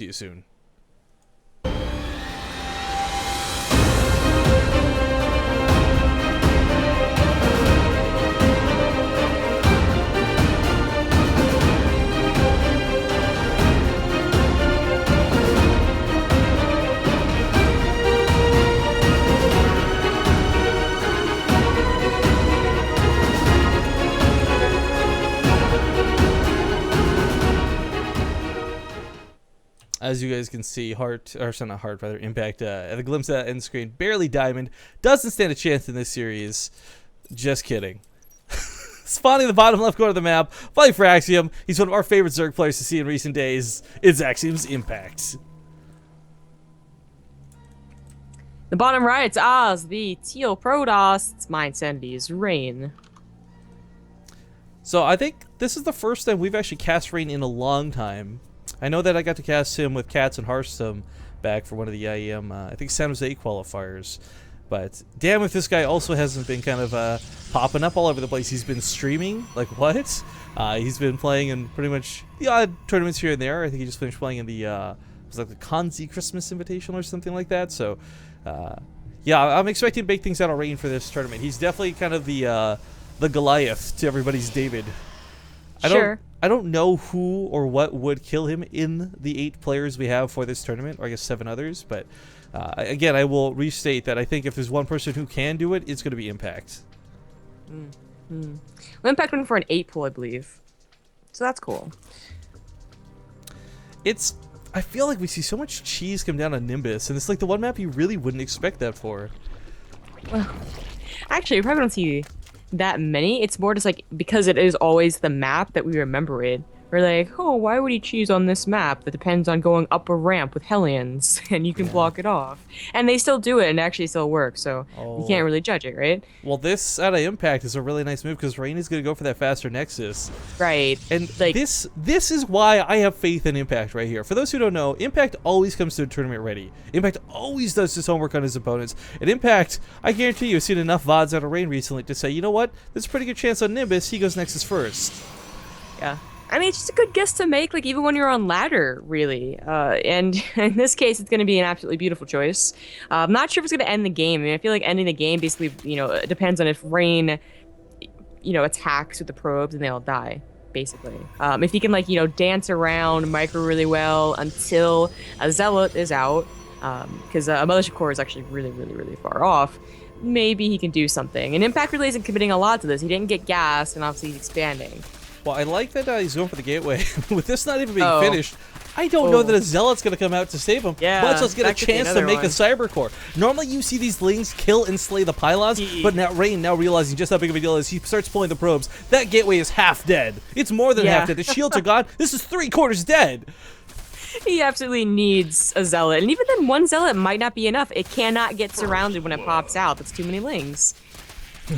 See you soon. As you guys can see, Impact at a glimpse at the end screen, barely diamond, doesn't stand a chance in this series. Just kidding. Spawning in the bottom left corner of the map, fighting for Axiom. He's one of our favorite Zerg players to see in recent days. It's Axiom's Impact. The bottom right, it's Oz, the Teal Protoss. My insanity is Rain. So I think this is the first time we've actually cast Rain in a long time. I know that I got to cast him with Cats and Hearthstone back for one of the IEM, I think San Jose qualifiers. But damn if this guy also hasn't been kind of popping up all over the place. He's been streaming, like what? He's been playing in pretty much the odd tournaments here and there. I think he just finished playing in the, it was like the Kanzi Christmas Invitational or something like that. So, yeah, I'm expecting big things out of Rain for this tournament. He's definitely kind of the Goliath to everybody's David. I don't know who or what would kill him in the 8 players we have for this tournament, or I guess 7 others. But again, I will restate that I think if there's one person who can do it, it's going to be Impact. Well, Impact went for an 8 pool, I believe. So that's cool. I feel like we see so much cheese come down on Nimbus, and it's like the one map you really wouldn't expect that for. Well, actually, we probably don't see that many. It's more just like because it is always the map that we remember it. We're like, oh, why would he choose on this map that depends on going up a ramp with Hellions and you can block it off? And they still do it and actually still work, so you can't really judge it, right? Well, this out of Impact is a really nice move because Rain is going to go for that faster Nexus. Right. And like, this is why I have faith in Impact right here. For those who don't know, Impact always comes to a tournament ready. Impact always does his homework on his opponents. And Impact, I guarantee you, have seen enough VODs out of Rain recently to say, you know what? There's a pretty good chance on Nimbus he goes Nexus first. Yeah. I mean, it's just a good guess to make, like, even when you're on ladder, really. And in this case, it's going to be an absolutely beautiful choice. I'm not sure if it's going to end the game. I mean, I feel like ending the game basically, you know, it depends on if Rain, you know, attacks with the probes and they all die, basically. If he can, like, you know, dance around micro really well until a Zealot is out, because a Mothership Core is actually really, really, really far off, maybe he can do something. And Impact really isn't committing a lot to this. He didn't get gas, and obviously he's expanding. Well, I like that he's going for the gateway. With this not even being finished, I don't know that a Zealot's going to come out to save him. Yeah, much less get a chance to make a Cyber Core. Normally you see these Lings kill and slay the pylons, but now Rain, now realizing just how big of a deal it is, he starts pulling the probes. That gateway is half dead. It's more than half dead. The shields are gone. This is 3/4 dead. He absolutely needs a Zealot. And even then, one Zealot might not be enough. It cannot get surrounded when it pops out. That's too many Lings.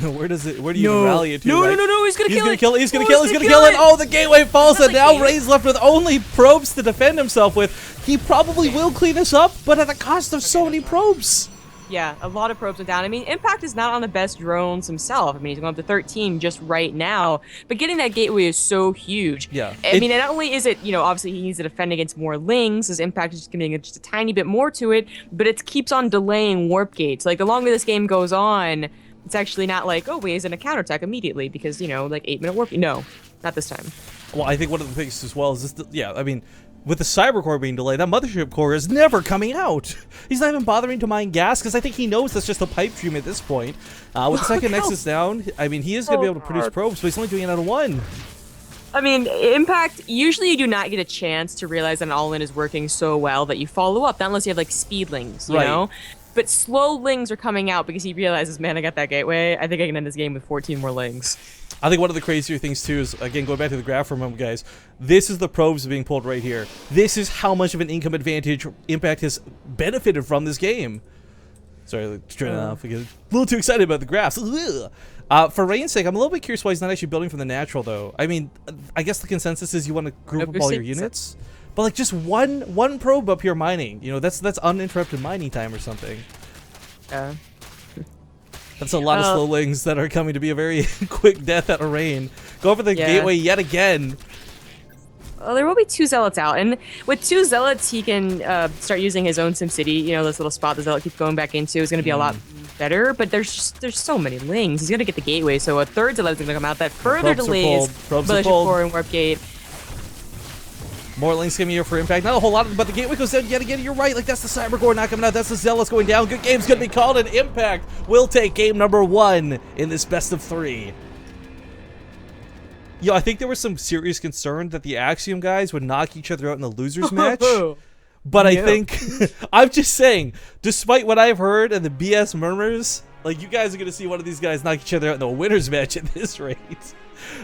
Where do you even rally it to? No, right? no, he's gonna kill it. He's gonna kill it. Oh, the gateway falls, and now Rain's left with only probes to defend himself with. He probably will clean this up, but at the cost of so many probes. Yeah, a lot of probes are down. I mean, Impact is not on the best drones himself. I mean, he's going up to 13 just right now. But getting that gateway is so huge. Yeah. I mean, not only is it, you know, obviously he needs to defend against more Lings, his Impact is just getting just a tiny bit more to it, but it keeps on delaying warp gates. Like, the longer this game goes on, it's actually not like, oh, he's in a counterattack immediately because, you know, like 8-minute warp. No, not this time. Well, I think one of the things as well is this, I mean, with the Cyber Core being delayed, that Mothership Core is never coming out. He's not even bothering to mine gas because I think he knows that's just a pipe dream at this point. With the second Nexus down, I mean, he is going to be able to produce probes, but he's only doing it out of 1. I mean, Impact, usually you do not get a chance to realize that an all-in is working so well that you follow up, not unless you have, like, speedlings, you know? But slow Lings are coming out because he realizes, man, I got that gateway. I think I can end this game with 14 more Lings. I think one of the crazier things, too, is, again, going back to the graph for a moment, guys, this is the probes being pulled right here. This is how much of an income advantage Impact has benefited from this game. Sorry, turn it off. I get a little too excited about the graphs. For Rain's sake, I'm a little bit curious why he's not actually building from the natural, though. I mean, I guess the consensus is you want to group up all your units. But, like, just one probe up here mining. You know, that's uninterrupted mining time or something. Yeah. That's a lot of slow Lings that are coming to be a very quick death at a Rain. Go for the gateway yet again. Well, there will be 2 zealots out, and with 2 zealots, he can start using his own SimCity. You know, this little spot the zealot keeps going back into is going to be a lot better. But there's so many lings. He's going to get the gateway, so a 3rd zealot is going to come out. That further delays Village of 4 and Warp Gate. More links coming here for Impact. Not a whole lot, but the gateway goes down yet again. You're right. Like, that's the Cybergore not coming out. That's the Zealots going down. Good game's going to be called, and Impact will take game number 1 in this best of 3. Yo, I think there was some serious concern that the Axiom guys would knock each other out in the losers match. But I think, I'm just saying, despite what I've heard and the BS murmurs, like, you guys are going to see one of these guys knock each other out in the winners match at this rate.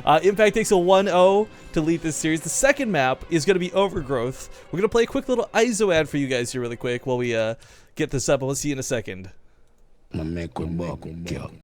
Impact takes a 1-0 to lead this series. The second map is going to be Overgrowth. We're going to play a quick little EIZO ad for you guys here really quick while we get this up, and we'll see you in a second.